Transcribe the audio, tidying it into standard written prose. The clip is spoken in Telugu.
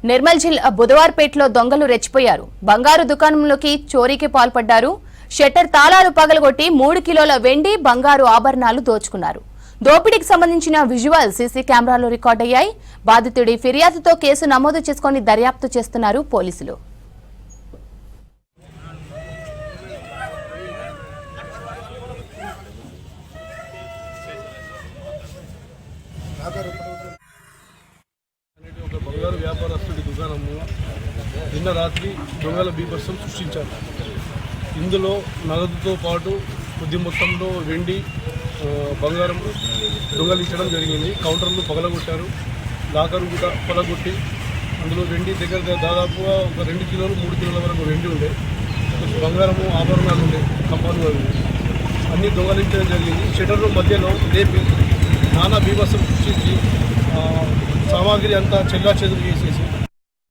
నిర్మల్ జిల్లా బుధవార్పేటలో దొంగలు రెచ్చిపోయారు. బంగారు దుకాణంలోకి చోరీకి పాల్పడ్డారు. షట్టర్ తాళాలు పగలగొట్టి 3 కిలోల వెండి బంగారు ఆభరణాలు దోచుకున్నారు. దోపిడీకి సంబంధించిన విజువల్ సీసీ కెమెరాలో రికార్డయ్యాయి. బాధితుడి ఫిర్యాదుతో కేసు నమోదు చేసుకుని దర్యాప్తు చేస్తున్నారు పోలీసులు. ఒక బంగారు వ్యాపారస్తుడి దుకాణంలో నిన్న రాత్రి దొంగల బీభత్సం సృష్టించారు. ఇందులో నగదుతో పాటు కొద్ది మొత్తంలో వెండి బంగారం దొంగలించడం జరిగింది. కౌంటర్లు పగలగొట్టారు, లాకర్ కూడా పగలగొట్టి అందులో వెండి దగ్గర దాదాపుగా ఒక 2 కిలోలు 3 కిలోల వరకు వెండి ఉండే, బంగారము ఆభరణాలు ఉండే, కప్పాలు అన్నీ దొంగలించడం జరిగింది. షటర్ల మధ్యలో లేపి నానా బీభత్సం సృష్టించి సామాగ్రి అంతా చెల్లాచెదురు చేసేసి